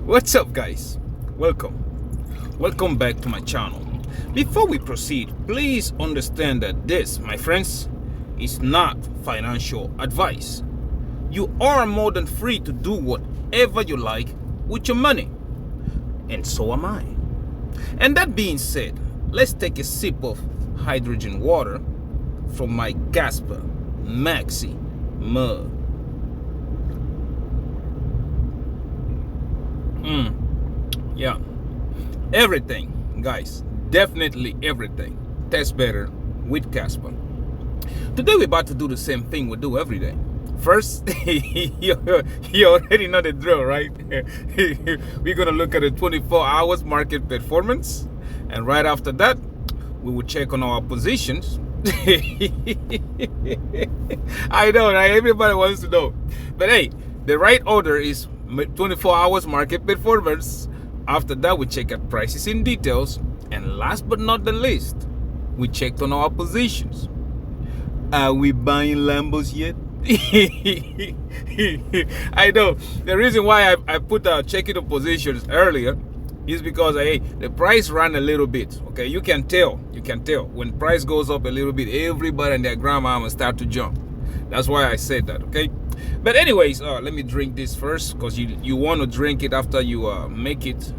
What's up, guys? Welcome back to my channel. Before we proceed, please understand that this, my friends, is not financial advice. You are more than free to do whatever you like with your money, and so am I. And that being said, let's take a sip of hydrogen water from my Casper Maxi mug. Yeah, everything, guys, definitely everything tastes better with Casper. Today we're about to do the same thing we do every day. First, you already know the drill, right? We're gonna look at the 24 hours market performance, and right after that, we will check on our positions. I know, right? Everybody wants to know, but hey, the right order is 24 hours market performance. After that, we check out prices in details, and last but not the least, we checked on our positions. Are we buying Lambos yet? I know the reason why I put checking the positions earlier is because hey, the price ran a little bit. Okay, you can tell when price goes up a little bit, everybody and their grandmama start to jump. That's why I said that. Okay, but anyways, let me drink this first, because you want to drink it after you make it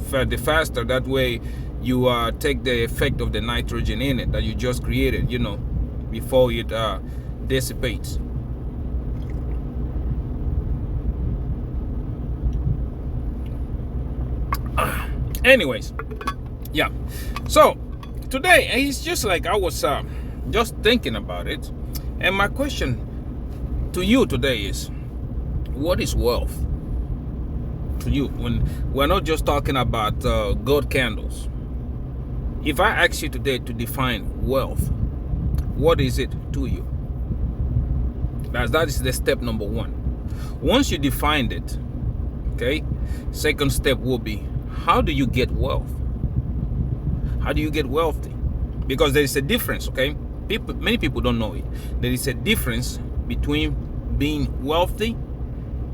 faster. That way you take the effect of the nitrogen in it that you just created, before it dissipates. Anyways, yeah, so today it's just like I was just thinking about it, and my question to you today is, what is wealth to you? When we're not just talking about gold candles. If I ask you today to define wealth, what is it to you? That is the step number one. Once you defined it, okay, second step will be, how do you get wealth? How do you get wealthy? Because there is a difference, okay? Many people don't know it. There is a difference between being wealthy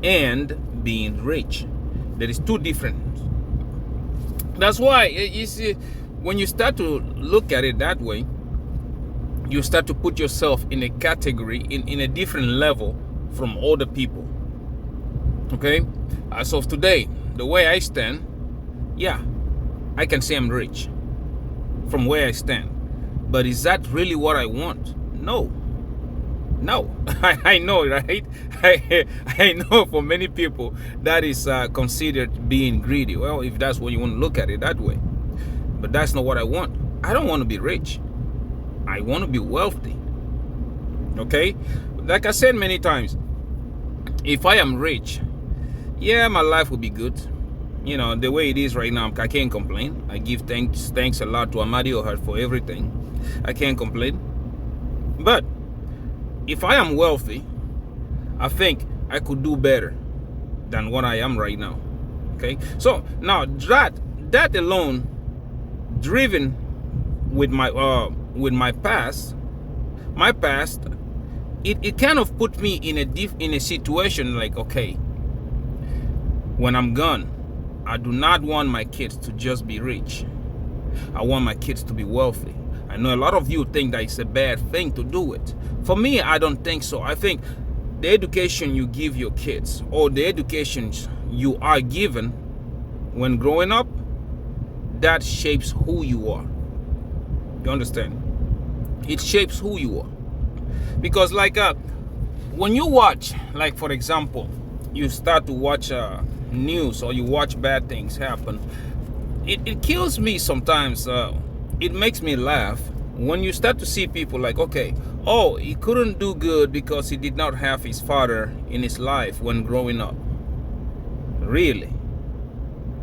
and being rich. There is two different. That's why you see, when you start to look at it that way, you start to put yourself in a category, in a different level from other people. Okay? As of today, the way I stand, yeah, I can say I'm rich from where I stand. But is that really what I want? No. I know, right? I know for many people that is considered being greedy. Well, if that's what you want to look at it that way. But that's not what I want. I don't want to be rich. I want to be wealthy. Okay? Like I said many times, if I am rich, yeah, my life will be good. The way it is right now, I can't complain. I give thanks a lot to Amadio for everything. I can't complain. But if I am wealthy, I think I could do better than what I am right now. Okay? So now that alone, driven with my past, it kind of put me in a situation like, okay, when I'm gone, I do not want my kids to just be rich. I want my kids to be wealthy. I know a lot of you think that it's a bad thing to do it. For me, I don't think so. I think the education you give your kids, or the educations you are given when growing up, that shapes who you are. You understand? It shapes who you are. Because like when you watch, like for example, you start to watch news, or you watch bad things happen, it kills me sometimes. It makes me laugh when you start to see people like, okay, oh, he couldn't do good because he did not have his father in his life when growing up. Really?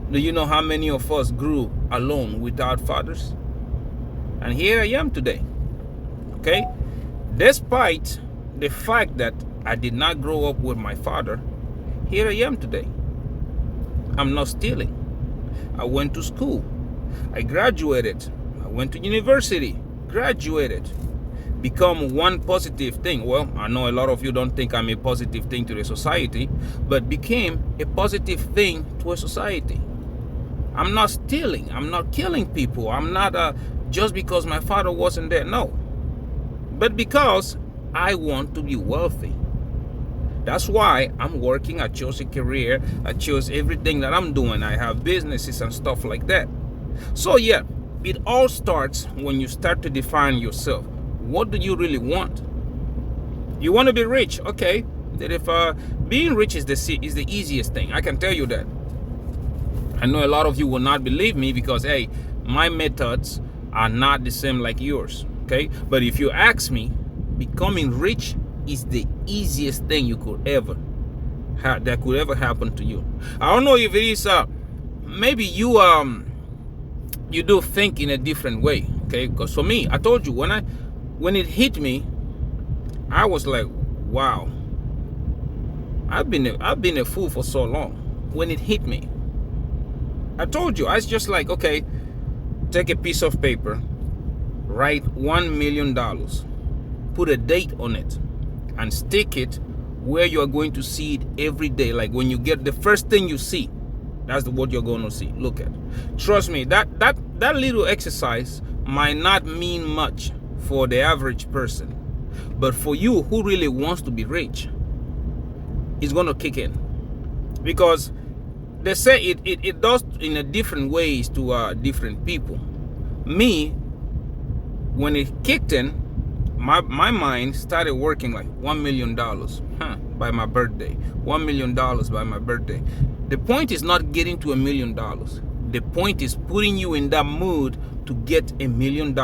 Do you know how many of us grew alone without fathers? And here I am today. Okay? Despite the fact that I did not grow up with my father, here I am today. I'm not stealing. I went to school. I graduated. I went to university. Graduated. become one positive thing. Well, I know a lot of you don't think I'm a positive thing to the society, but became a positive thing to a society. I'm not stealing. I'm not killing people. I'm not just because my father wasn't there. No. But because I want to be wealthy. That's why I'm working. I chose a career. I chose everything that I'm doing. I have businesses and stuff like that. So yeah, it all starts when you start to define yourself. What do you really want? You want to be rich, okay? That if being rich is the easiest thing, I can tell you that. I know a lot of you will not believe me because hey, my methods are not the same like yours, okay? But if you ask me, becoming rich is the easiest thing you could ever that could ever happen to you. I don't know if it is maybe you do think in a different way, okay? Because for me, I told you when it hit me, I was like, wow, I've been a fool for so long. When it hit me, I told you, I was just like, okay, take a piece of paper, write $1 million, put a date on it, and stick it where you are going to see it every day. Like when you get the first thing you see, that's what you're going to see. Look at. Trust me, that little exercise might not mean much for the average person, but for you who really wants to be rich, it's going to kick in. Because they say it does in a different ways to different people. Me, when it kicked in, my mind started working like $1 million by my birthday. $1 million by my birthday. The point is not getting to $1 million. The point is putting you in that mood to get $1 million.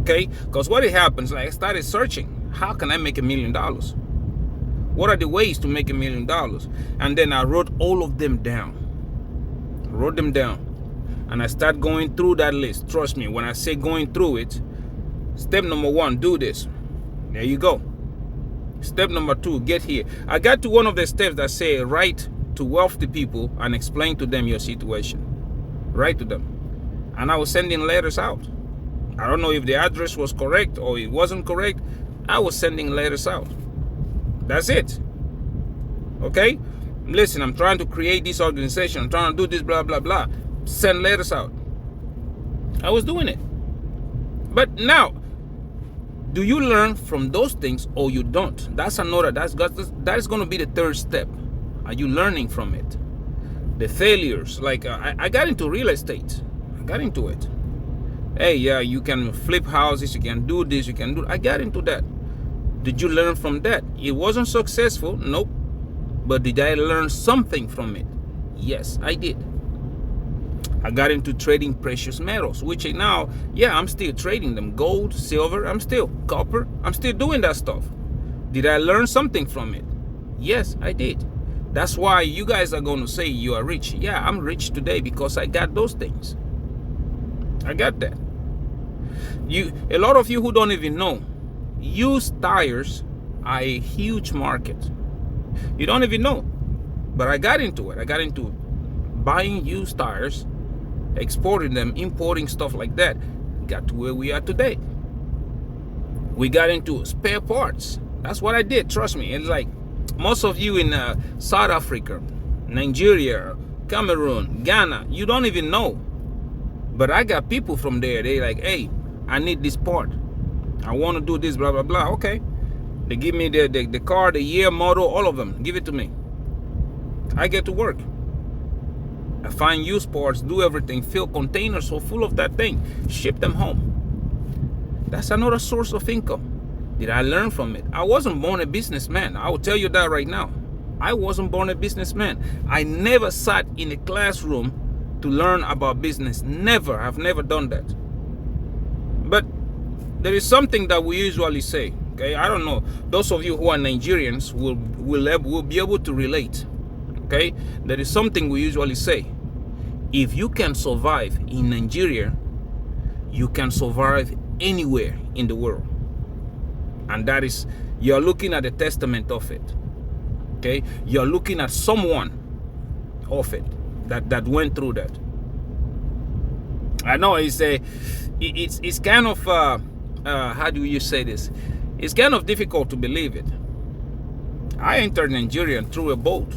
Okay? Because what it happens, like I started searching, how can I make $1 million? What are the ways to make $1 million? And then I wrote all of them down. Wrote them down. And I start going through that list. Trust me, when I say going through it, step number 1, do this. There you go. Step number 2, get here. I got to one of the steps that say write to wealthy people and explain to them your situation. Write to them. And I was sending letters out. I don't know if the address was correct or it wasn't correct. I was sending letters out. That's it. Okay? Listen, I'm trying to create this organization. I'm trying to do this, blah, blah, blah. Send letters out. I was doing it. But now, do you learn from those things or you don't? That's going to be the third step. Are you learning from it? The failures, like I got into real estate. I got into it. Hey, yeah, you can flip houses, you can do this, you can do. I got into that. Did you learn from that? It wasn't successful, nope. But did I learn something from it? Yes, I did. I got into trading precious metals, which now, yeah, I'm still trading them. Gold, silver, copper, I'm still doing that stuff. Did I learn something from it? Yes, I did. That's why you guys are going to say you are rich. Yeah, I'm rich today because I got those things. I got that. A lot of you who don't even know, used tires are a huge market. You don't even know. But I got into it. I got into buying used tires, exporting them, importing stuff like that. Got to where we are today. We got into spare parts. That's what I did. Trust me. It's like most of you in South Africa, Nigeria, Cameroon, Ghana, you don't even know. But I got people from there. They like, hey, I need this part. I want to do this, blah, blah, blah. Okay. They give me the car, the year, model, all of them. Give it to me. I get to work. I find used parts, do everything, fill containers so full of that thing, ship them home. That's another source of income. Did I learn from it? I wasn't born a businessman. I will tell you that right now. I wasn't born a businessman. I never sat in a classroom to learn about business. Never. I've never done that. But there is something that we usually say. Okay, I don't know. Those of you who are Nigerians will be able to relate. Okay, there is something we usually say. If you can survive in Nigeria, you can survive anywhere in the world. And that is, you're looking at the testament of it. Okay, you're looking at someone of it that went through that. I know it's kind of how do you say this? It's kind of difficult to believe it. I entered Nigeria through a boat,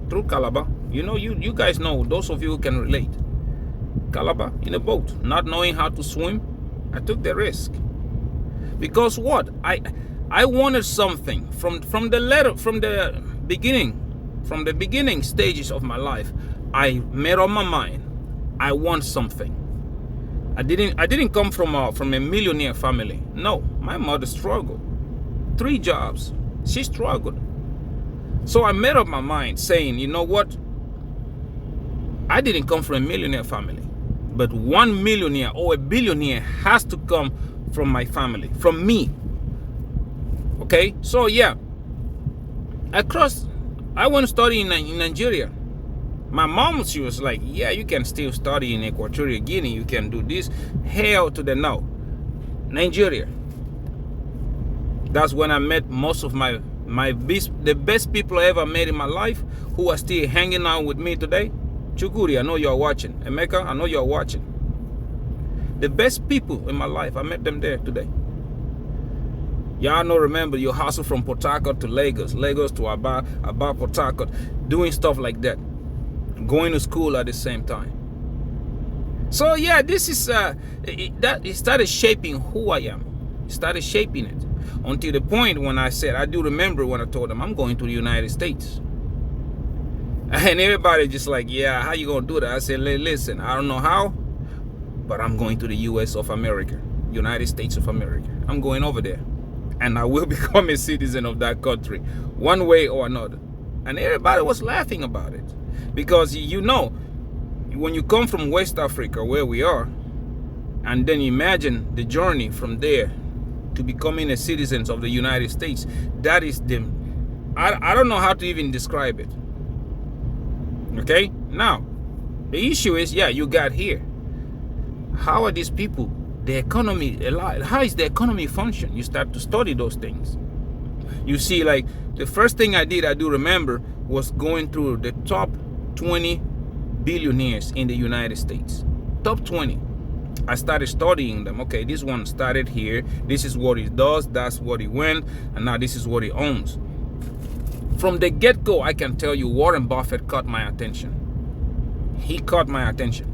through Calabar. You know, you guys know, those of you who can relate. Calabar in a boat, not knowing how to swim, I took the risk. Because what? I wanted something from the beginning stages of my life. I made up my mind. I want something. I didn't come from a millionaire family. No, my mother struggled. 3 jobs. She struggled. So I made up my mind saying, you know what? I didn't come from a millionaire family. But 1 millionaire or a billionaire has to come from my family, from me. Okay? So yeah. I went to study in Nigeria. My mom, she was like, yeah, you can still study in Equatorial Guinea. You can do this. Hell to the no. Nigeria. That's when I met most of the best people I ever met in my life, who are still hanging out with me today. Chukuri, I know you're watching. Emeka, I know you're watching. The best people in my life, I met them there today. Y'all know, remember, you hustle from Port Harcourt to Lagos, Lagos to Aba, Port Harcourt, doing stuff like that. Going to school at the same time. So yeah, this is it started shaping who I am. It started shaping it until the point when I said, I do remember when I told them I'm going to the United States. And everybody just like, yeah, how you gonna do that? I said, listen, I don't know how, but I'm going to the US of America, United States of America. I'm going over there, and I will become a citizen of that country, one way or another. And everybody was laughing about it. Because you know, when you come from West Africa, where we are, and then imagine the journey from there to becoming a citizen of the United States, that is I don't know how to even describe it. Okay? Now, the issue is, yeah, you got here. How are these people, the economy, how is the economy function? You start to study those things. You see, like, the first thing I do remember, was going through the top 20 billionaires in the United States. Top 20. I started studying them. Okay, this one started here. This is what he does. That's what he went. And now this is what he owns. From the get-go, I can tell you Warren Buffett caught my attention. He caught my attention.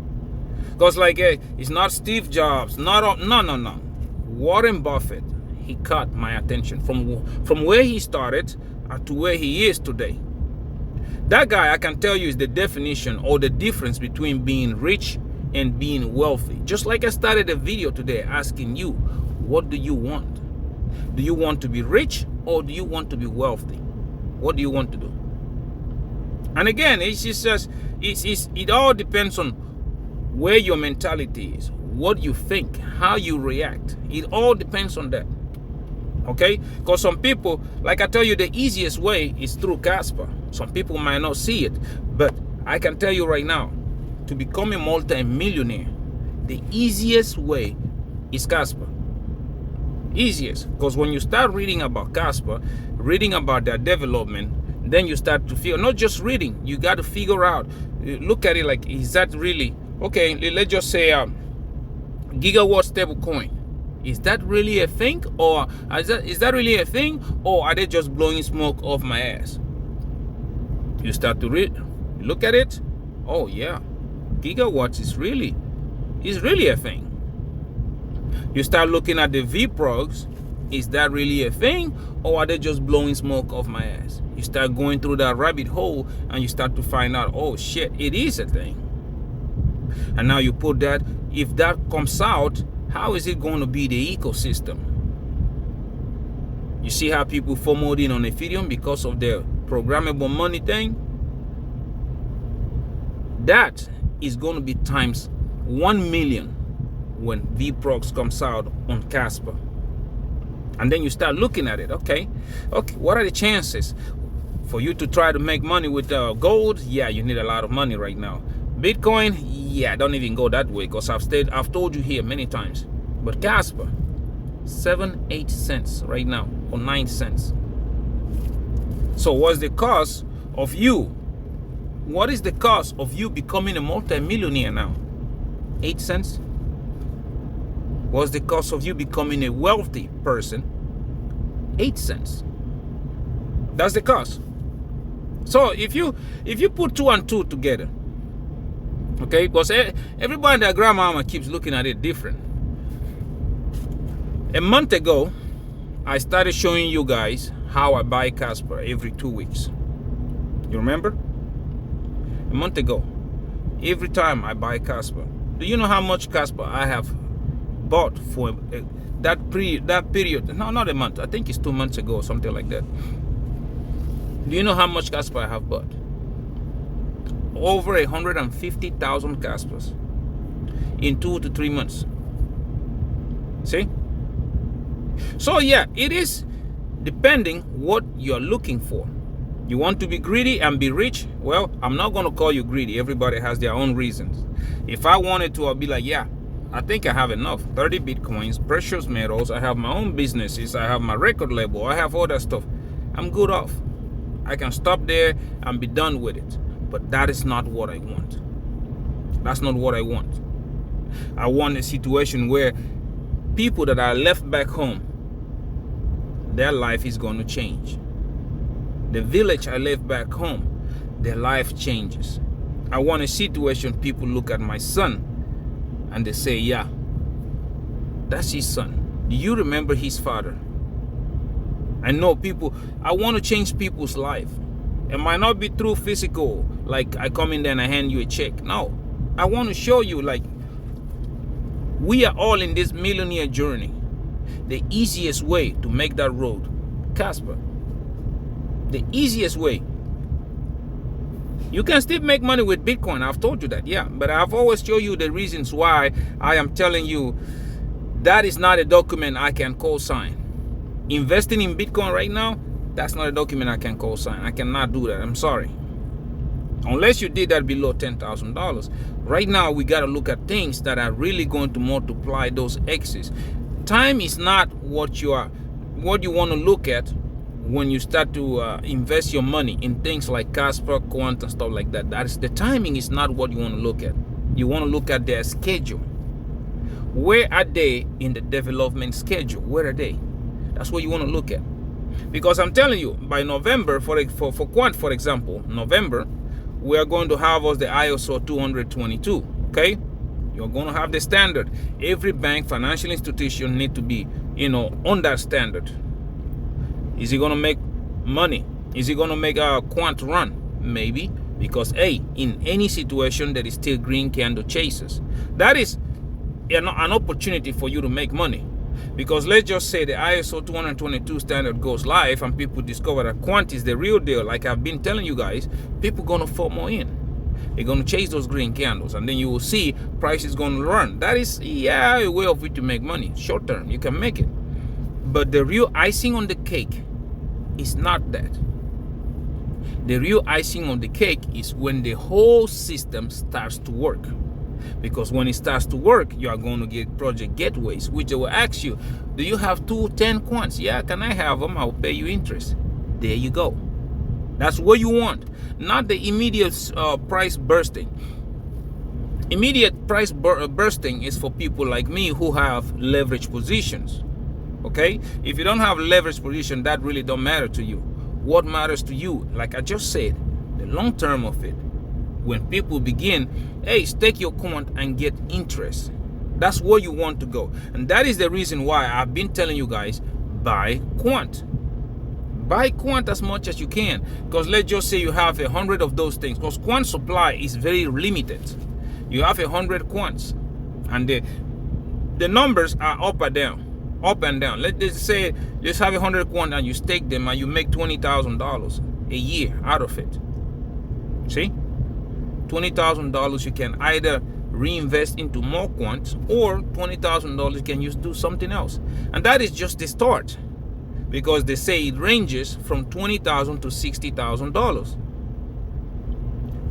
Because like, hey, it's not Steve Jobs. No. Warren Buffett, he caught my attention. From where he started to where he is today. That guy, I can tell you, is the definition or the difference between being rich and being wealthy. Just like I started a video today asking you, what do you want? Do you want to be rich or do you want to be wealthy? What do you want to do? And again, it's just it all depends on where your mentality is, what you think, how you react. It all depends on that. Okay? Because some people, like I tell you, the easiest way is through Casper. Some people might not see it, but I can tell you right now, to become a multi-millionaire, the easiest way is Casper. Easiest. Because when you start reading about Casper, reading about their development, then you start to feel, not just reading, you got to figure out, look at it like, is that really, okay, let's just say gigawatt stable coin. Is that really a thing, or is that really a thing, or are they just blowing smoke off my ass? You start to read, look at it. Oh yeah, gigawatts is really a thing. You start looking at the VPROGs. Is that really a thing, or are they just blowing smoke off my ass? You start going through that rabbit hole, and you start to find out, oh shit, it is a thing. And now you put that, if that comes out, how is it going to be the ecosystem? You see how people FOMO'd in on Ethereum because of their programmable money thing? That is going to be times 1 million when VPROX comes out on Casper. And then you start looking at it. Okay, what are the chances for you to try to make money with gold? Yeah, you need a lot of money right now. Bitcoin, yeah, don't even go that way, because I've told you here many times. But Casper, 7-8 cents right now, or 9 cents. So what's the cost of you? What is the cost of you becoming a multi-millionaire now? 8 cents? What's the cost of you becoming a wealthy person? 8 cents. That's the cost. So if you put 2 and 2 together, okay, because everybody and their grandmama keeps looking at it different. A month ago, I started showing you guys how I buy Casper every 2 weeks. You remember? A month ago, every time I buy Casper. Do you know how much Casper I have bought for that period? No, not a month. I think it's 2 months ago or something like that. Do you know how much Casper I have bought? Over 150,000 Caspers in 2 to 3 months. See? So yeah, it is depending what you're looking for. You want to be greedy and be rich? Well, I'm not going to call you greedy. Everybody has their own reasons. If I wanted to, I'll be like, yeah, I think I have enough. 30 Bitcoins, precious metals. I have my own businesses. I have my record label. I have all that stuff. I'm good off. I can stop there and be done with it. But that is not what I want. That's not what I want. I want a situation where people that are left back home, their life is going to change. The village I left back home, their life changes. I want a situation people look at my son and they say, yeah, that's his son. Do you remember his father? I know people, I want to change people's life. It might not be through physical, like I come in there and I hand you a check. No, I want to show you, like, we are all in this millionaire journey. The easiest way to make that road, Casper. The easiest way. You can still make money with Bitcoin. I've told you that, yeah. But I've always shown you the reasons why I am telling you that is not a document I can co-sign. Investing in Bitcoin right now, that's not a document I can co-sign. I cannot do that. I'm sorry. Unless you did that below $10,000. Right now, we got to look at things that are really going to multiply those X's. Time is not what you want to look at when you start to invest your money in things like Casper, Quant, and stuff like that. The timing is not what you want to look at. You want to look at their schedule. Where are they in the development schedule? Where are they? That's what you want to look at. Because I'm telling you, by November, for Quant, for example, November, we are going to have us the ISO 222, okay? You're going to have the standard. Every bank, financial institution need to be, on that standard. Is he going to make money? Is he going to make a Quant run? Maybe. Because, hey, in any situation, there is still green candle chasers. That is an opportunity for you to make money. Because let's just say the ISO 222 standard goes live and people discover that Quant is the real deal. Like I've been telling you guys, people going to fall more in. They're going to chase those green candles. And then you will see price is going to run. That is, yeah, a way of it to make money. Short term, you can make it. But the real icing on the cake is not that. The real icing on the cake is when the whole system starts to work. Because when it starts to work, you are going to get project gateways, which they will ask you, do you have 10 Quants? Yeah, can I have them? I'll pay you interest. There you go. That's what you want. Not the immediate price bursting. Immediate price bursting is for people like me who have leverage positions. Okay? If you don't have leverage position, that really don't matter to you. What matters to you, like I just said, the long term of it. When people begin, hey, stake your Quant and get interest. That's where you want to go. And that is the reason why I've been telling you guys, buy Quant. Buy Quant as much as you can. Because let's just say you have 100 of those things. Because Quant supply is very limited. You have 100 Quants. And the numbers are up and down. Up and down. Let's just say just have 100 Quant and you stake them and you make $20,000 a year out of it. See? $20,000 you can either reinvest into more Quants, or $20,000 you can do something else. And that is just the start, because they say it ranges from $20,000 to $60,000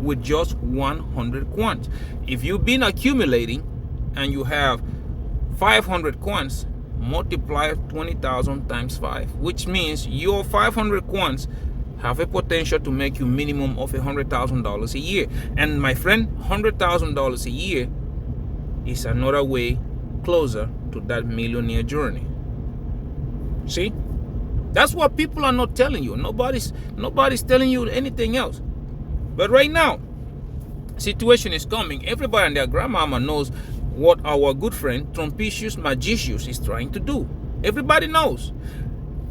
with just 100 Quants. If you've been accumulating and you have 500 Quants, multiply 20,000 times 5, which means your 500 Quants have a potential to make you minimum of $100,000 a year. And my friend, $100,000 a year is another way closer to that millionaire journey. See? That's what people are not telling you. Nobody's telling you anything else. But right now, situation is coming. Everybody and their grandmama knows what our good friend Trumpicius Magicius is trying to do. Everybody knows.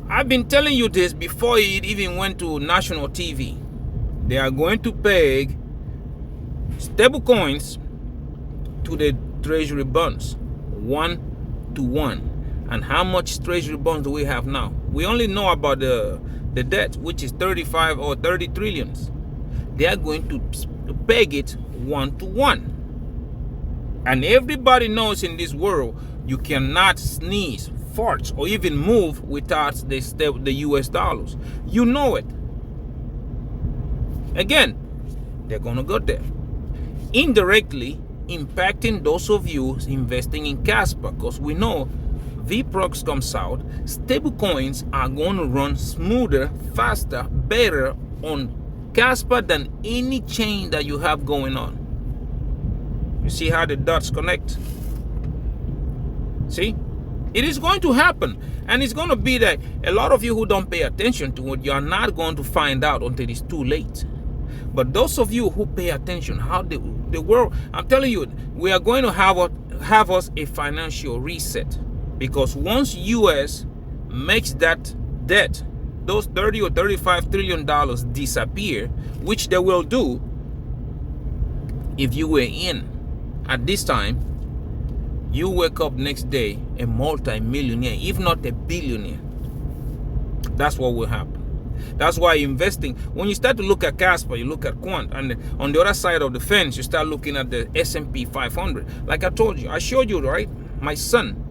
I've been telling you this before it even went to national TV. They are going to peg stable coins to the treasury bonds 1-to-1. And how much treasury bonds do we have now? We only know about the debt, which is 35 or 30 trillions. They are going to peg it 1-to-1. And everybody knows in this world, you cannot sneeze, fart, or even move without the US dollars. You know it. Again, they're going to go there. Indirectly impacting those of you investing in Casper, because we know VPROX comes out, stable coins are going to run smoother, faster, better on Casper than any chain that you have going on. You see how the dots connect? See? It is going to happen. And it's going to be that a lot of you who don't pay attention to it, you are not going to find out until it's too late. But those of you who pay attention, how the world, I'm telling you, we are going to have us a financial reset. Because once US makes that debt, those 30 or 35 trillion dollars disappear, which they will do, if you were in at this time, you wake up next day a multi-millionaire, if not a billionaire. That's what will happen. That's why investing, when you start to look at Casper, you look at Quant, and on the other side of the fence, you start looking at the S&P 500. Like I told you, I showed you, right? My son,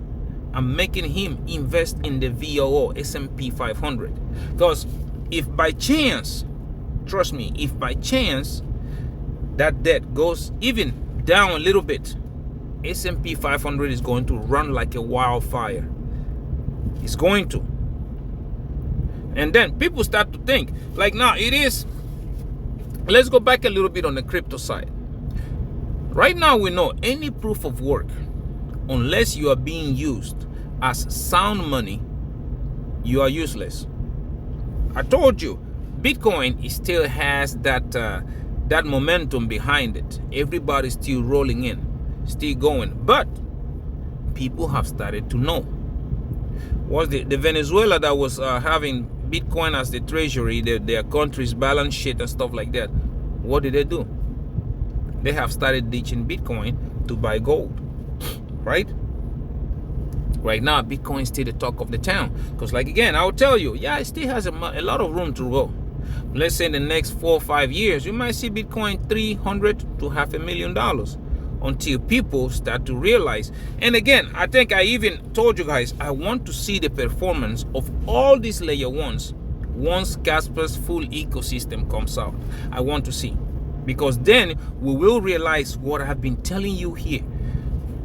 I'm making him invest in the VOO, S&P 500. Because if by chance, trust me, if by chance that debt goes even down a little bit, S&P 500 is going to run like a wildfire. It's going to. And then people start to think, like now it is, let's go back a little bit on the crypto side. Right now we know any proof of work, unless you are being used as sound money, you are useless. I told you, Bitcoin still has that momentum behind it. Everybody's still rolling in, still going. But people have started to know. Was the Venezuela that was having Bitcoin as the treasury, their country's balance sheet and stuff like that? What did they do? They have started ditching Bitcoin to buy gold, right? Right now, Bitcoin is still the talk of the town. Because like again, I will tell you, yeah, it still has a lot of room to go. Let's say in the next 4 or 5 years, you might see Bitcoin $300,000 to $500,000 until people start to realize. And again, I think I even told you guys, I want to see the performance of all these layer ones once Casper's full ecosystem comes out. I want to see. Because then we will realize what I've been telling you here.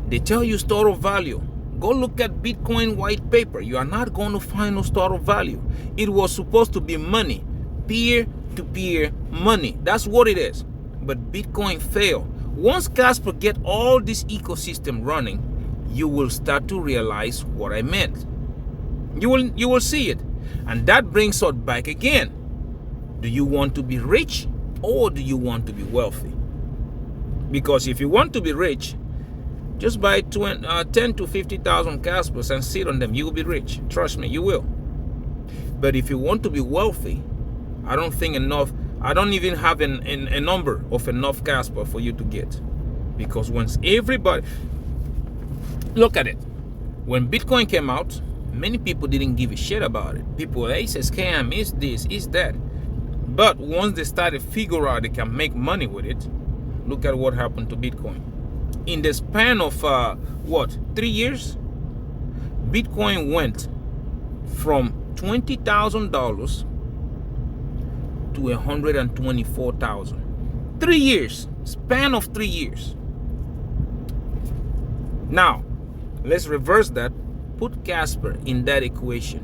They tell you store of value. Go look at Bitcoin white paper. You are not going to find no store of value. It was supposed to be money, peer-to-peer money. That's what it is. But Bitcoin failed. Once Casper get all this ecosystem running, you will start to realize what I meant. You will see it. And that brings us back again. Do you want to be rich or do you want to be wealthy? Because if you want to be rich, just buy 10 to 50,000 Caspers and sit on them. You will be rich. Trust me, you will. But if you want to be wealthy, I don't think enough. I don't even have a number of enough Casper for you to get. Because once everybody, look at it. When Bitcoin came out, many people didn't give a shit about it. People, hey, it's a scam, it's this, it's that. But once they started figure out they can make money with it, look at what happened to Bitcoin. In the span of 3 years, Bitcoin went from $20,000 to $124,000. 3 years, span of 3 years. Now, let's reverse that. Put Casper in that equation.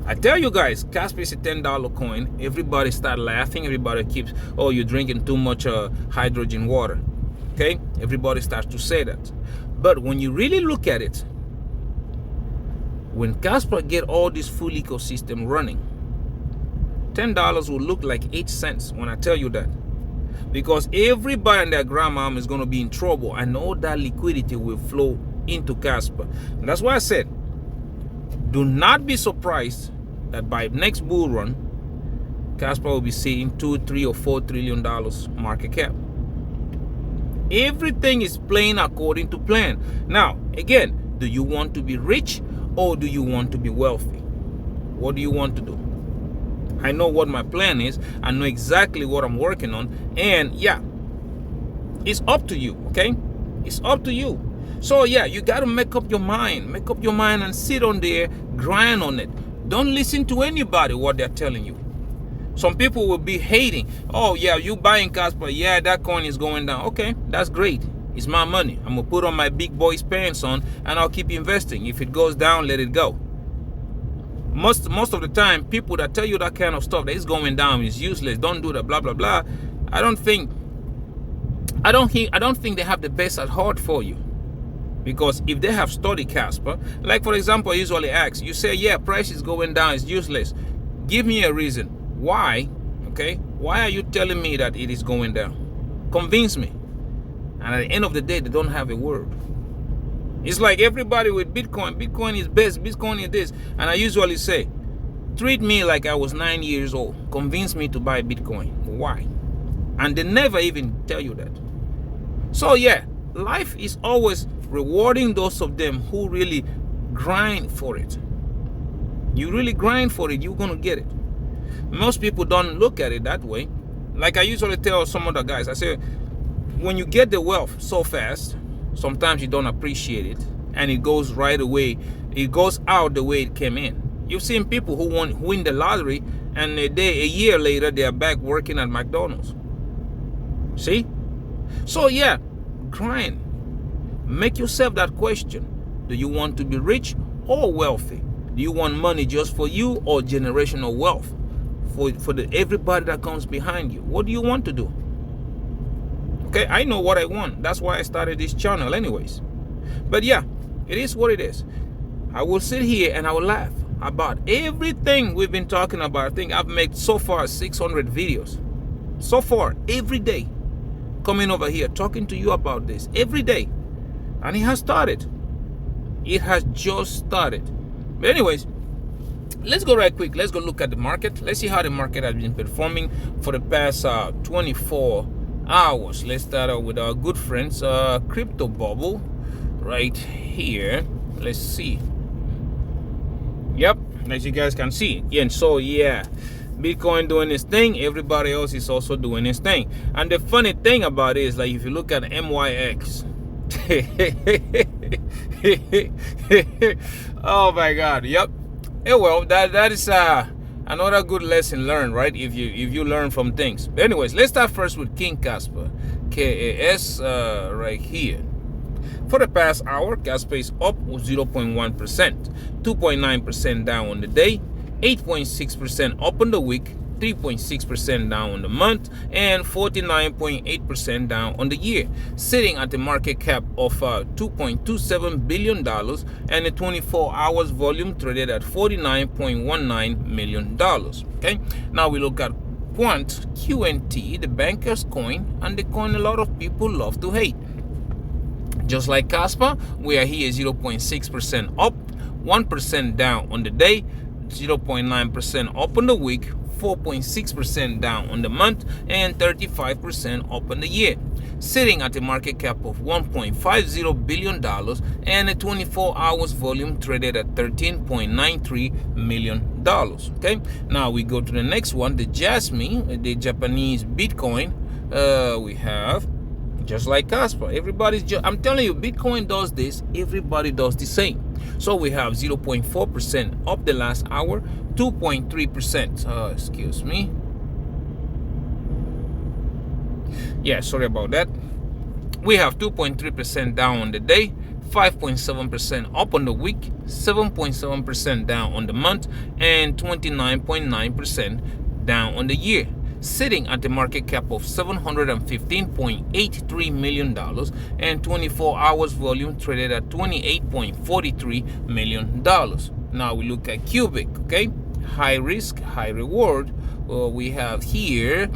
I tell you guys, Casper is a $10 coin. Everybody start laughing. Everybody keeps, oh, you're drinking too much hydrogen water. Okay? Everybody starts to say that. But when you really look at it, when Casper get all this full ecosystem running, $10 will look like 8 cents when I tell you that. Because everybody and their grandmom is going to be in trouble, and all that liquidity will flow into Casper. And that's why I said, do not be surprised that by next bull run, Casper will be seeing $2, $3, or $4 trillion market cap. Everything is playing according to plan. Now, again, do you want to be rich or do you want to be wealthy? What do you want to do? I know what my plan is. I know exactly what I'm working on. And yeah, it's up to you, okay? It's up to you. So yeah, you got to make up your mind. Make up your mind and sit on there, grind on it. Don't listen to anybody, what they're telling you. Some people will be hating. Oh yeah, you buying Casper. Yeah, that coin is going down. Okay, that's great. It's my money. I'm going to put on my big boys pants on and I'll keep investing. If it goes down, let it go. Most of the time, people that tell you that kind of stuff, that it's going down, is useless, don't do that, blah blah blah. I don't think they have the best at heart for you. Because if they have studied Casper, like for example, I usually ask, you say, yeah, price is going down, it's useless. Give me a reason. Why? Okay? Why are you telling me that it is going down? Convince me. And at the end of the day, they don't have a word. It's like everybody with Bitcoin. Bitcoin is best. Bitcoin is this. And I usually say, treat me like I was 9 years old. Convince me to buy Bitcoin. Why? And they never even tell you that. So yeah, life is always rewarding those of them who really grind for it. You really grind for it, you're going to get it. Most people don't look at it that way. Like I usually tell some other guys, I say, when you get the wealth so fast, sometimes you don't appreciate it, and it goes right away. It goes out the way it came in. You've seen people who win the lottery, and a year later, they are back working at McDonald's. See? So yeah, grind. Make yourself that question. Do you want to be rich or wealthy? Do you want money just for you or generational wealth for everybody that comes behind you? What do you want to do? Okay, I know what I want. That's why I started this channel anyways. But yeah, it is what it is. I will sit here and I will laugh about everything we've been talking about. I think I've made so far 600 videos. So far, every day. Coming over here, talking to you about this every day. And it has started. It has just started. But anyways, let's go right quick. Let's go look at the market. Let's see how the market has been performing for the past 24 hours. Let's start out with our good friends, crypto bubble right here. Let's see. Yep, as you guys can see. And so yeah, Bitcoin doing its thing, everybody else is also doing its thing. And the funny thing about it is, like, if you look at MYX, oh my god, yep. Yeah, well, that is another good lesson learned, right? If you learn from things. But anyways, let's start first with King Casper, KAS, right here. For the past hour, Casper is up 0.1%, 2.9% down on the day, 8.6% up on the week, 3.6% down on the month, and 49.8% down on the year, sitting at a market cap of $2.27 billion and a 24 hours volume traded at $49.19 million. Okay, now we look at Quant, QNT, the banker's coin, and the coin a lot of people love to hate. Just like Kaspa, we are here 0.6% up, 1% down on the day, 0.9% up on the week, 4.6% down on the month, and 35% up on the year, sitting at a market cap of $1.50 billion and a 24 hours volume traded at $13.93 million. Okay, now we go to the next one, the Jasmine, the Japanese Bitcoin. We have, just like Casper, I'm telling you, Bitcoin does this, everybody does the same. So we have 0.4% up the last hour, 2.3%, excuse me. Yeah, sorry about that. We have 2.3% down on the day, 5.7% up on the week, 7.7% down on the month, and 29.9% down on the year, sitting at the market cap of $715.83 million, and 24 hours volume traded at $28.43 million. Now we look at Cubic, okay? High risk, high reward. Well, we have here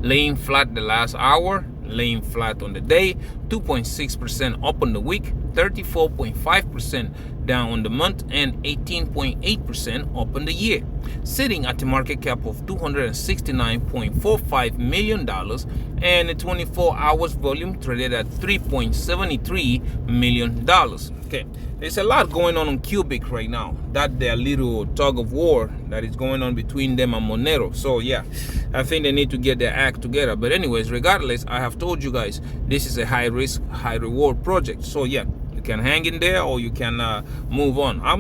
laying flat the last hour, laying flat on the day, 2.6% up on the week, 34.5% down on the month, and 18.8% up on the year, sitting at a market cap of $269.45 million, and a 24 hours volume traded at $3.73 million. Okay, there's a lot going on Cubic right now. That their little tug of war that is going on between them and Monero. So yeah, I think they need to get their act together. But anyways, regardless, I have told you guys this is a high risk, high reward project. So yeah, you can hang in there or you can move on. I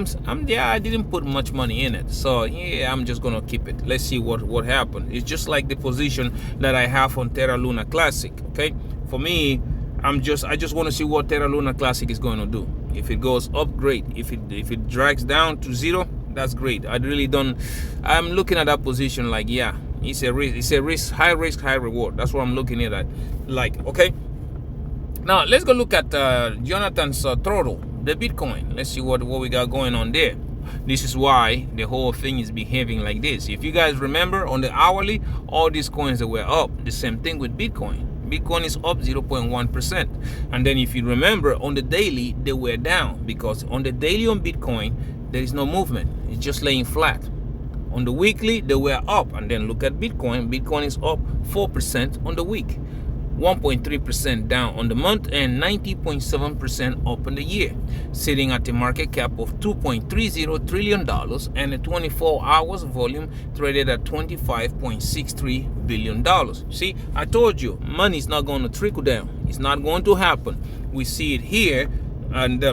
didn't put much money in it, so yeah, I'm just gonna keep it. Let's see what happens. It's just like the position that I have on Terra Luna Classic. Okay, for me, I just want to see what Terra Luna Classic is going to do. If it goes up, great. If it drags down to zero, that's great. I really don't. I'm looking at that position like, yeah, it's a risk, high risk, high reward. That's what I'm looking at that. Like, okay. Now let's go look at Jonathan's throttle, the Bitcoin. Let's see what we got going on there. This is why the whole thing is behaving like this. If you guys remember, on the hourly, all these coins that were up. The same thing with Bitcoin. Bitcoin is up 0.1%. And then if you remember, on the daily, they were down, because on the daily on Bitcoin, there is no movement. It's just laying flat. On the weekly, they were up. And then look at Bitcoin. Bitcoin is up 4% on the week, 1.3% down on the month, and 90.7% up on the year, sitting at a market cap of $2.30 trillion, and a 24 hours volume traded at $25.63 billion. See, I told you, money is not going to trickle down. It's not going to happen. We see it here, and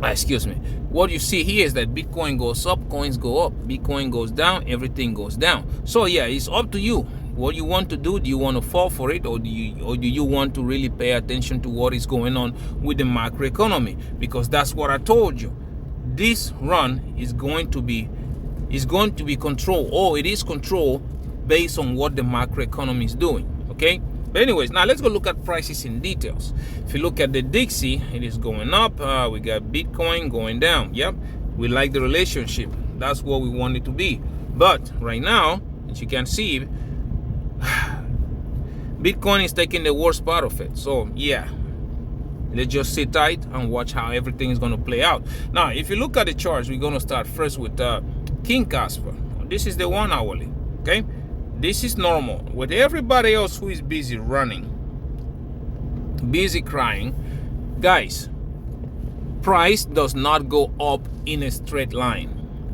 excuse me. What you see here is that Bitcoin goes up, coins go up. Bitcoin goes down, everything goes down. So yeah, it's up to you. What you want to do? Do you want to fall for it, or do you want to really pay attention to what is going on with the macroeconomy? Because that's what I told you. This run is going to be controlled, or it is controlled based on what the macroeconomy is doing. Okay. But anyways, now let's go look at prices in details. If you look at the Dixie, it is going up. We got Bitcoin going down. Yep, we like the relationship. That's what we want it to be. But right now, as you can see, Bitcoin is taking the worst part of it. So yeah, let's just sit tight and watch how everything is going to play out. Now, if you look at the charts, we're going to start first with King Casper. This is the 1 hourly. Okay, this is normal. With everybody else who is busy running, busy crying, guys, price does not go up in a straight line.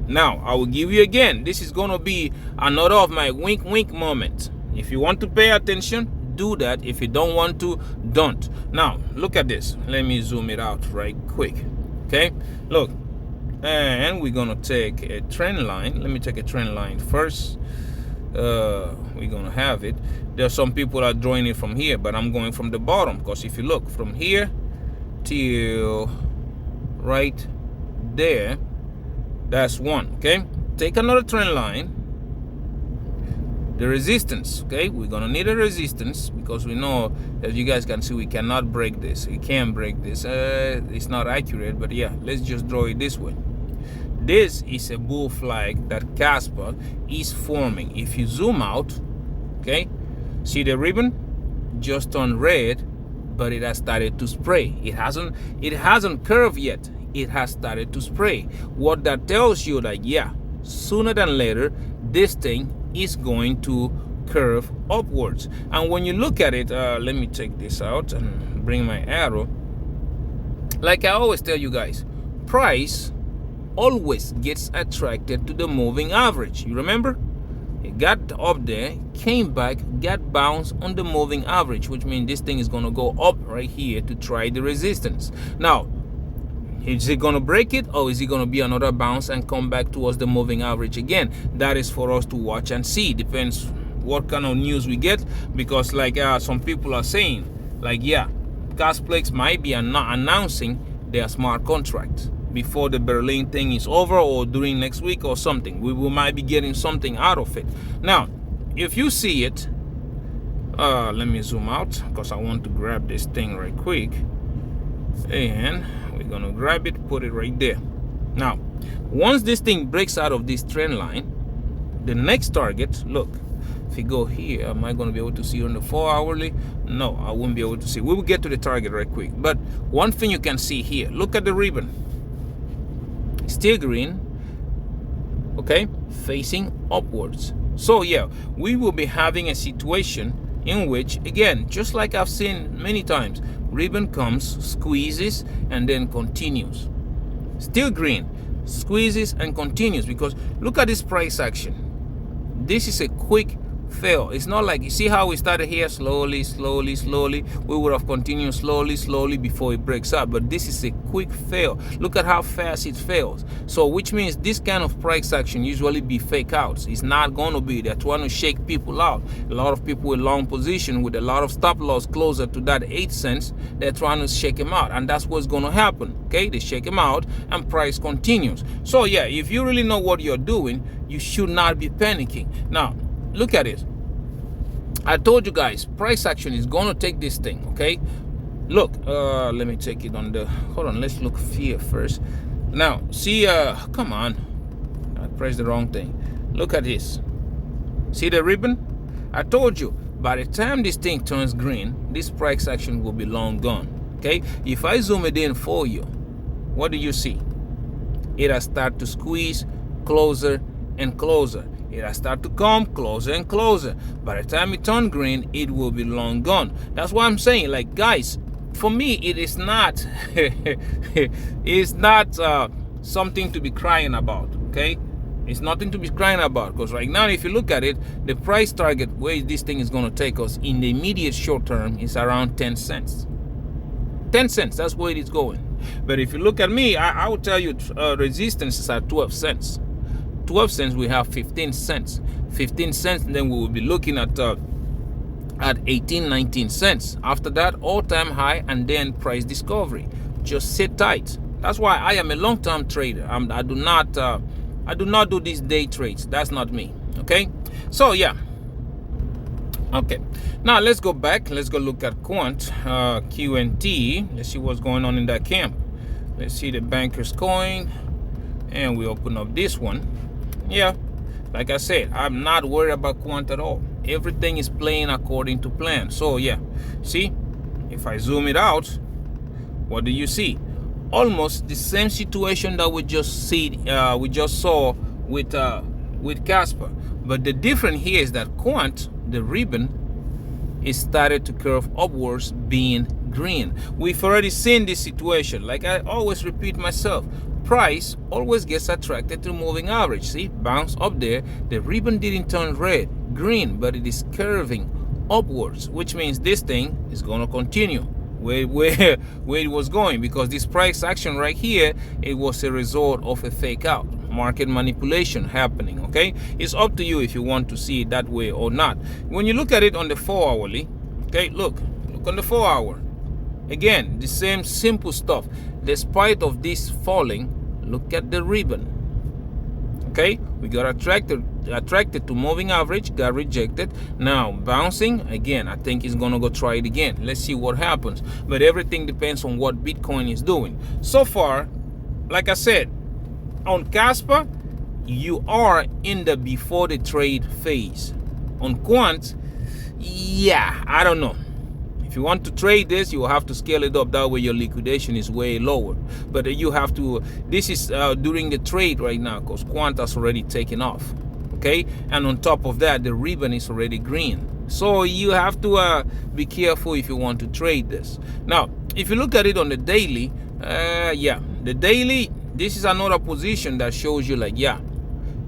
Now, I will give you again, this is going to be another of my wink wink moments. If you want to pay attention, do that. If you don't want to, don't. Now, look at this. Let me zoom it out right quick. Okay, look. And we're going to take a trend line. Let me take a trend line first. We're going to have it. There are some people are drawing it from here, but I'm going from the bottom, because if you look from here till right there, that's one. Okay, take another trend line. The resistance, okay, we're gonna need a resistance, because we know, as you guys can see, we cannot break this. We can't break this. It's not accurate, but yeah, let's just draw it this way. This is a bull flag that Kaspa is forming. If you zoom out, okay, see the ribbon just turned red, but it has started to spray. It hasn't curved yet. It has started to spray. What that tells you, that yeah, sooner than later, this thing is going to curve upwards. And when you look at it, let me take this out and bring my arrow. Like I always tell you guys, price always gets attracted to the moving average. You remember? It got up there, came back, got bounced on the moving average, which means this thing is going to go up right here to try the resistance. Now, is it going to break it, or is it going to be another bounce and come back towards the moving average again? That is for us to watch and see. Depends what kind of news we get, because like some people are saying, like, yeah, Casplex might be announcing their smart contract. before the Berlin thing is over, or during next week or something. We might be getting something out of it. Now, if you see it, let me zoom out because I want to grab this thing right quick. And we're gonna grab it, put it right there. Now, once this thing breaks out of this trend line, the next target, look, if you go here, am I going to be able to see on the 4-hourly? No, I won't be able to see. We will get to the target right quick. But one thing you can see here, look at the ribbon. Still green, okay, facing upwards. So yeah, we will be having a situation in which, again, just like I've seen many times, ribbon comes, squeezes, and then continues. Still green, squeezes and continues, because look at this price action. This is a quick fail. It's not like, you see how we started here slowly, we would have continued slowly before it breaks up, but this is a quick fail. Look at how fast it fails. So which means this kind of price action usually be fake outs. It's not going to be, they're trying to shake people out. A lot of people with long position with a lot of stop loss closer to that 8 cents, they're trying to shake him out, and that's what's going to happen. Okay, they shake him out and price continues. So yeah, if you really know what you're doing, you should not be panicking. Now look at it. I told you guys, price action is going to take this thing, okay? Look, let me take it on the, hold on, let's look here first. Now, see, come on. I pressed the wrong thing. Look at this. See the ribbon? I told you, by the time this thing turns green, this price action will be long gone, okay? If I zoom it in for you, what do you see? It has started to squeeze closer and closer. It has started to come closer and closer. By the time it turns green, it will be long gone. That's why I'm saying, like, guys, for me, it is not it's not something to be crying about, okay? It's nothing to be crying about, because right now, if you look at it, the price target where this thing is going to take us in the immediate short term is around 10 cents. 10 cents, that's where it is going. But if you look at me, I will tell you resistance is at 12 cents. 12 cents, we have 15 cents. 15 cents, and then we will be looking at 18, 19 cents. After that, all-time high, and then price discovery. Just sit tight. That's why I am a long-term trader. I do not do these day trades. That's not me. Okay. So yeah. Okay. Now let's go back. Let's go look at Quant, Q&T. Let's see what's going on in that camp. Let's see the banker's coin, and we open up this one. Yeah, like I said, I'm not worried about Quant at all. Everything is playing according to plan. So yeah, see, if I zoom it out, what do you see? Almost the same situation that we just saw with Casper. But the difference here is that Quant, the ribbon, is started to curve upwards, being green. We've already seen this situation. Like I always repeat myself, price always gets attracted to moving average. See, bounce up there, the ribbon didn't turn green, but it is curving upwards, which means this thing is going to continue where it was going, because this price action right here, it was a result of a fake out, market manipulation happening. Okay, it's up to you if you want to see it that way or not. When you look at it on the 4-hourly, okay, look on the 4-hour. Again, the same simple stuff. Despite of this falling, look at the ribbon. Okay, we got attracted to moving average, got rejected. Now bouncing again. I think he's gonna go try it again. Let's see what happens. But everything depends on what Bitcoin is doing. So far, like I said, on Casper, you are in the before the trade phase. On Quant, yeah, I don't know. If you want to trade this, you will have to scale it up. That way your liquidation is way lower. But you have to, this is during the trade right now, because Quant has already taken off. Okay, and on top of that, the ribbon is already green. So you have to be careful if you want to trade this. Now, if you look at it on the daily, yeah, the daily, this is another position that shows you, like, yeah,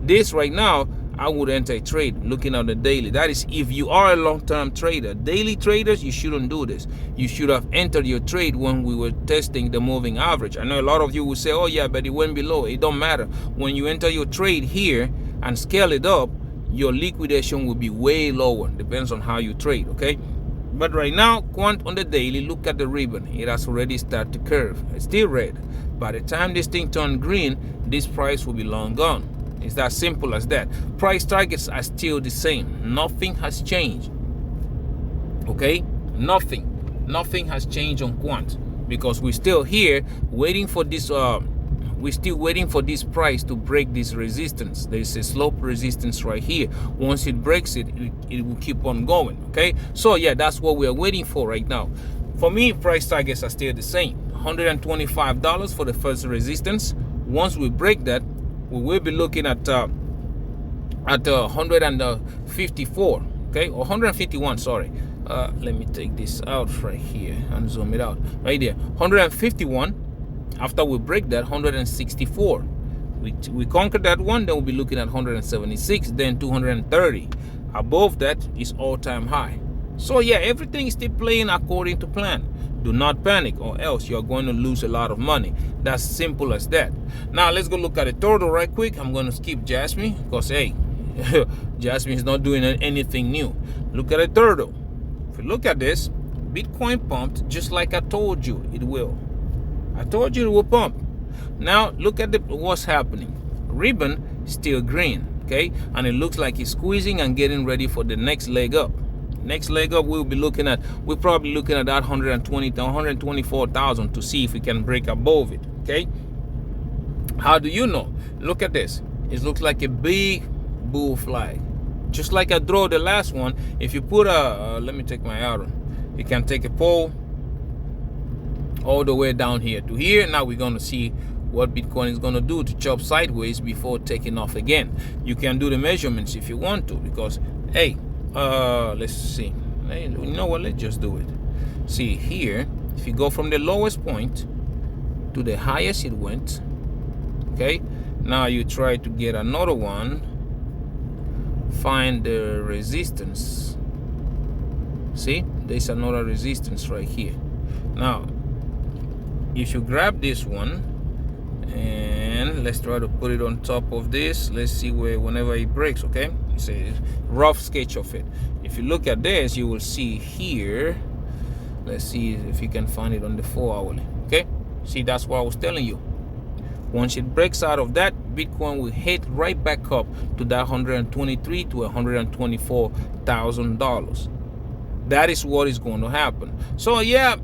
this right now, I would enter a trade looking at the daily. That is, if you are a long-term trader. Daily traders, you shouldn't do this. You should have entered your trade when we were testing the moving average. I know a lot of you will say, oh yeah, but it went below. It don't matter. When you enter your trade here and scale it up, your liquidation will be way lower. Depends on how you trade, okay? But right now, Quant on the daily, look at the ribbon. It has already started to curve. It's still red. By the time this thing turns green, this price will be long gone. It's that simple as that. Price targets are still the same. Nothing has changed. Okay? Nothing has changed on Quant, because we're still here waiting for this we're still waiting for this price to break this resistance. There's a slope resistance right here. Once it breaks it, it will keep on going. Okay, so yeah, that's what we're waiting for right now. For me, price targets are still the same. $125 for the first resistance. Once we break that, we will be looking at 154, okay, or 151, sorry. Let me take this out right here and zoom it out right there. 151. After we break that, 164. We conquered that one, then we'll be looking at 176, then 230. Above that is all-time high. So yeah, everything is still playing according to plan. Do not panic, or else you're going to lose a lot of money. That's simple as that. Now let's go look at the turtle right quick. I'm going to skip Jasmine because hey, Jasmine is not doing anything new. Look at the turtle. If you look at this, Bitcoin pumped just like I told you it will. I told you it will pump. Now look at what's happening. Ribbon still green, okay, and it looks like it's squeezing and getting ready for the next leg up. Next leg up, we're probably looking at that 120 to 124,000 to see if we can break above it. Okay, how do you know? Look at this. It looks like a big bull flag, just like I drew the last one. If you put a let me take my arrow. You can take a pole all the way down here to here. Now we're going to see what Bitcoin is going to do to chop sideways before taking off again. You can do the measurements if you want to, because hey, let's see. Hey, you know what, let's just do it. See here, if you go from the lowest point to the highest it went, okay, now you try to get another one, find the resistance. See, there's another resistance right here. Now if you grab this one and let's try to put it on top of this, let's see whenever it breaks. Okay, it's a rough sketch of it. If you look at this, you will see here, let's see if you can find it on the 4 hourly. Okay, see, that's what I was telling you. Once it breaks out of that, Bitcoin will hit right back up to that $123,000 to $124,000. That is what is going to happen. So yeah,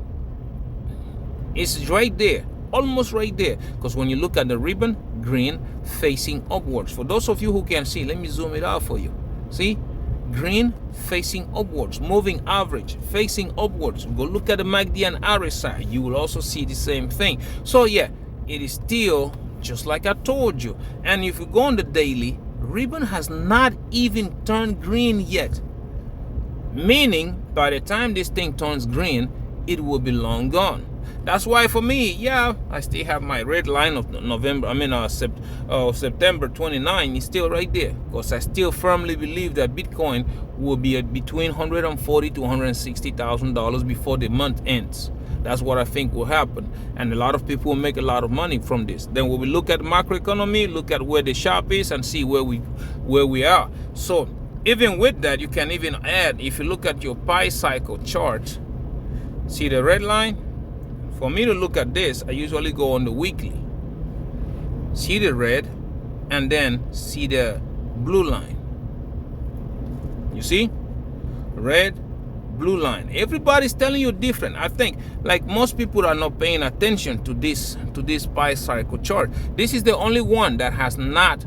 it's right there, almost right there, because when you look at the ribbon, green facing upwards. For those of you who can see, let me zoom it out for you. See, green facing upwards, moving average facing upwards. Go look at the MACD and RSI, you will also see the same thing. So yeah, it is still just like I told you. And if you go on the daily, ribbon has not even turned green yet, meaning by the time this thing turns green, it will be long gone. That's why for me, yeah, I still have my red line of September 29 is still right there, because I still firmly believe that Bitcoin will be at between $140,000 to $160,000 before the month ends. That's what I think will happen, and a lot of people will make a lot of money from this. Then when we look at macroeconomy, look at where the shop is, and see where we are. So even with that, you can even add, if you look at your pi cycle chart, see the red line. For me to look at this, I usually go on the weekly. See the red, and then see the blue line. You see? Red, blue line. Everybody's telling you different. I think like most people are not paying attention to this pi cycle chart. This is the only one that has not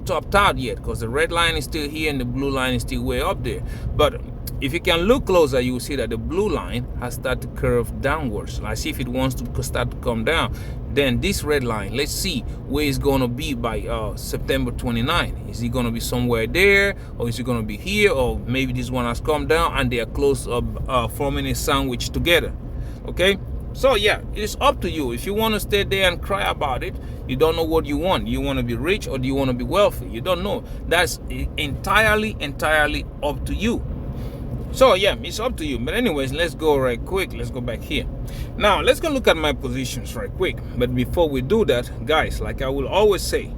topped out yet, because the red line is still here and the blue line is still way up there. But if you can look closer, you will see that the blue line has started to curve downwards. Let's see if it wants to start to come down. Then this red line, let's see where it's going to be by September 29. Is it going to be somewhere there, or is it going to be here, or maybe this one has come down and they are close up, forming a sandwich together. Okay, so yeah, it's up to you. If you want to stay there and cry about it, you don't know what you want. You want to be rich, or do you want to be wealthy? You don't know. That's entirely up to you. So yeah, it's up to you. But anyways, let's go right quick. Let's go back here. Now let's go look at my positions right quick. But before we do that, guys, like I will always say,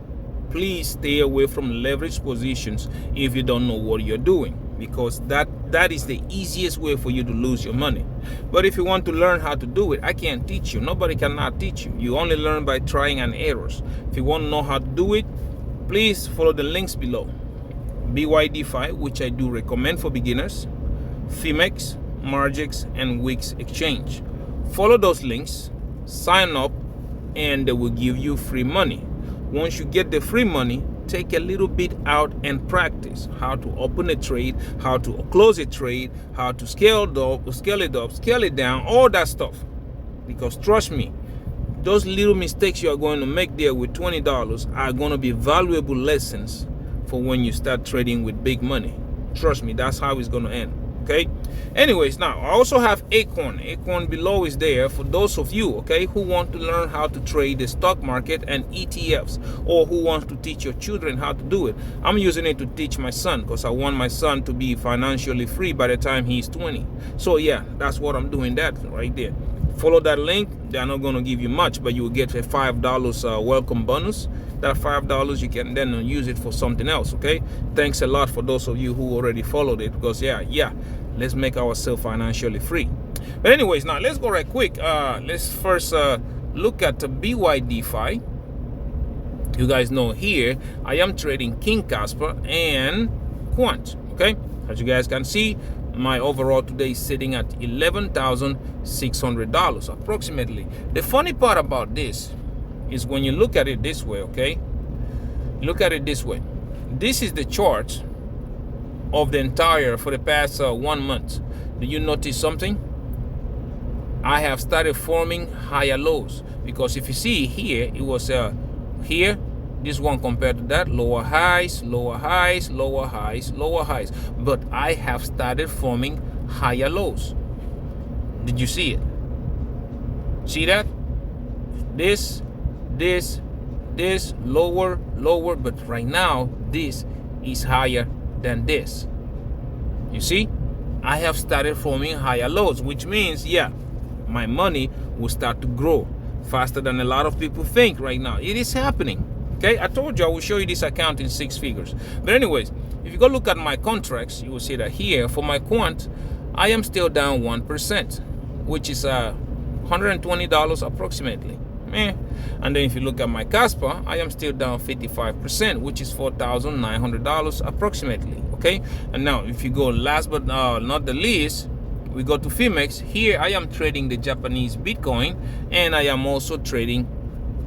please stay away from leverage positions if you don't know what you're doing, because that that is the easiest way for you to lose your money. But if you want to learn how to do it, I can't teach you. Nobody cannot teach you. You only learn by trying and errors. If you want to know how to do it, please follow the links below. Bydfi, which I do recommend for beginners, Phemex, Margex, and Wix Exchange. Follow those links, sign up, and they will give you free money. Once you get the free money, take a little bit out and practice how to open a trade, how to close a trade, how to scale it up, scale it down, all that stuff. Because trust me, those little mistakes you are going to make there with $20 are going to be valuable lessons for when you start trading with big money. Trust me, that's how it's going to end. Okay. Anyways, now I also have Acorn. Acorn below is there for those of you, okay, who want to learn how to trade the stock market and ETFs, or who wants to teach your children how to do it. I'm using it to teach my son because I want my son to be financially free by the time he's 20. So yeah, that's what I'm doing, that right there. Follow that link. They're not going to give you much, but you will get a $5 welcome bonus. That $5 you can then use it for something else. Okay, thanks a lot for those of you who already followed it, because yeah, let's make ourselves financially free. But anyways, now let's go right quick. Let's first look at the Bydfi. You guys know here I am trading King Casper and Quant. Okay, as you guys can see, my overall today is sitting at $11,600 approximately. The funny part about this is when you look at it this way, okay? Look at it this way. This is the chart of the entire for the past 1 month. Do you notice something? I have started forming higher lows, because if you see here, it was here, this one compared to that, lower highs, lower highs, lower highs, lower highs. But I have started forming higher lows. Did you see it? See that? This, lower, but right now this is higher than this. You see, I have started forming higher lows, which means, yeah, my money will start to grow faster than a lot of people think right now. It is happening. Okay, I told you I will show you this account in 6 figures. But anyways, if you go look at my contracts, you will see that here for my Quant, I am still down 1%, which is $120 approximately. And then if you look at my Casper, I am still down 55%, which is $4,900 approximately. Okay, and now if you go last but not the least, we go to Phemex. Here I am trading the Japanese Bitcoin, and I am also trading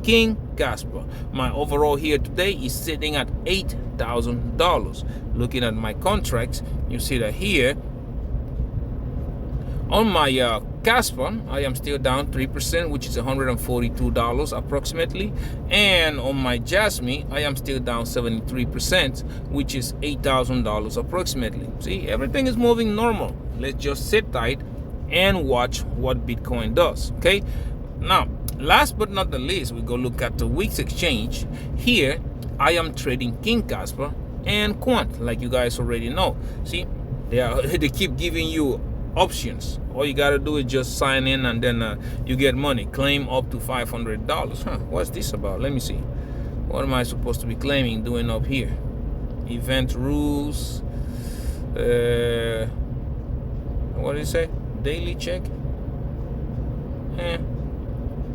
King Kaspa. My overall here today is sitting at $8,000. Looking at my contracts, you see that here on my Casper, I am still down 3%, which is $142 approximately. And on my Jasmine, I am still down 73%, which is $8,000 approximately. See, everything is moving normal. Let's just sit tight and watch what Bitcoin does. Okay, now last but not the least, we go look at the Wix Exchange. Here I am trading King Casper and Quant, like you guys already know. See, they keep giving you options. All you gotta do is just sign in, and then you get money. Claim up to $500. What's this about? Let me see. What am I supposed to be claiming, doing up here? Event rules. What did it say? Daily check.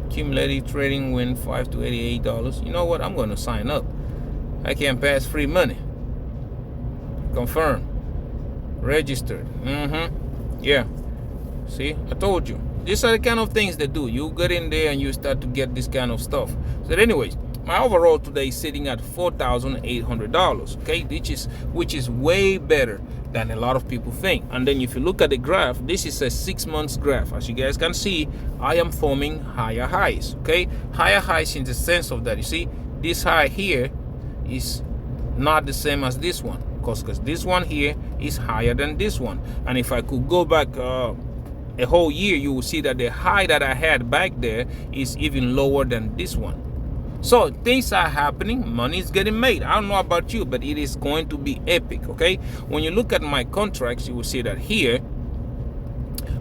Cumulative trading win $5 to $88. You know what? I'm gonna sign up. I can't pass free money. Confirm. Registered. Yeah. See, I told you. These are the kind of things they do. You get in there and you start to get this kind of stuff. So anyways, my overall today is sitting at $4,800. Okay, which is way better than a lot of people think. And then if you look at the graph, this is a 6 months graph. As you guys can see, I am forming higher highs. Okay, higher highs in the sense of that, you see, this high here is not the same as this one, because this one here is higher than this one. And if I could go back a whole year, you will see that the high that I had back there is even lower than this one. So things are happening, money is getting made. I don't know about you, but it is going to be epic. Okay, when you look at my contracts, you will see that here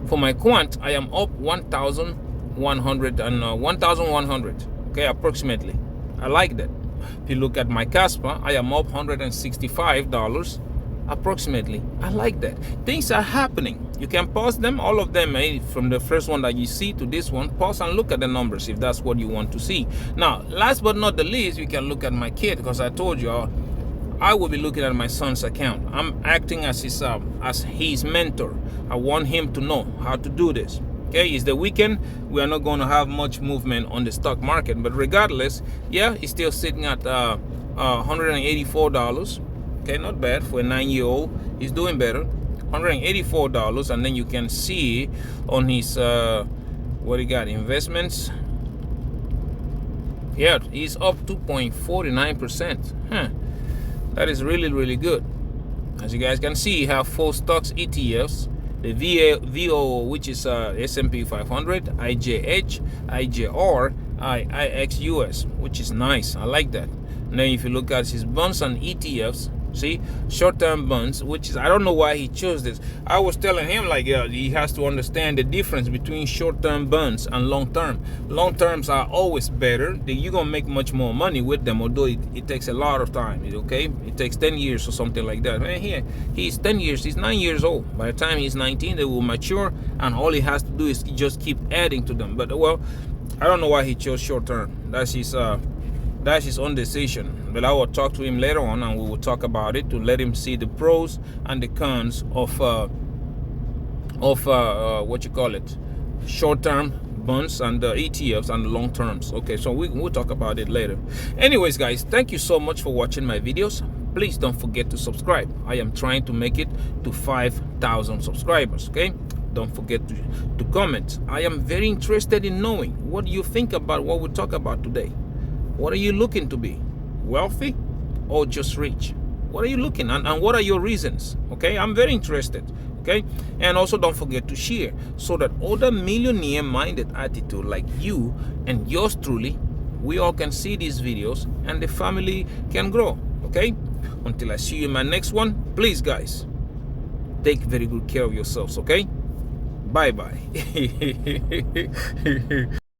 for my Quant, I am up 1,100 and 1,100. Okay, approximately. I like that. If you look at my Kaspa, I am up $165 approximately. I like that. Things are happening. You can pause them, all of them, from the first one that you see to this one. Pause and look at the numbers if that's what you want to see. Now, last but not the least, you can look at my kid, because I told you I will be looking at my son's account. I'm acting as his mentor. I want him to know how to do this. Okay, it's the weekend. We are not going to have much movement on the stock market, but regardless, yeah, it's still sitting at $184. Okay, not bad for a 9-year-old. He's doing better. $184, and then you can see on his what he got, investments. Yeah, he's up 2.49%. That is really, really good. As you guys can see, you have 4 stocks ETFs. The VO, which is S&P 500, IJH, IJR, IXUS, which is nice. I like that. And then if you look at his bonds and ETFs, see, short-term bonds, which is, I don't know why he chose this. I was telling him, like, he has to understand the difference between short-term bonds and long-term. Long-terms are always better. You're gonna make much more money with them, although it takes a lot of time. Okay, it takes 10 years or something like that. And here he's 10 years, he's 9 years old. By the time he's 19, they will mature, and all he has to do is just keep adding to them. But well, I don't know why he chose short-term. That's his own decision, but I will talk to him later on, and we will talk about it to let him see the pros and the cons of what you call it, short-term bonds and the ETFs and the long terms. Okay, so we'll talk about it later. Anyways, guys, thank you so much for watching my videos. Please don't forget to subscribe. I am trying to make it to 5,000 subscribers. Okay, don't forget to comment. I am very interested in knowing what you think about what we talk about today. What are you looking to be? Wealthy or just rich? What are you looking at, and what are your reasons? Okay, I'm very interested. Okay, and also don't forget to share so that other millionaire-minded attitude like you and yours truly, we all can see these videos and the family can grow. Okay, until I see you in my next one, please, guys, take very good care of yourselves. Okay, bye bye.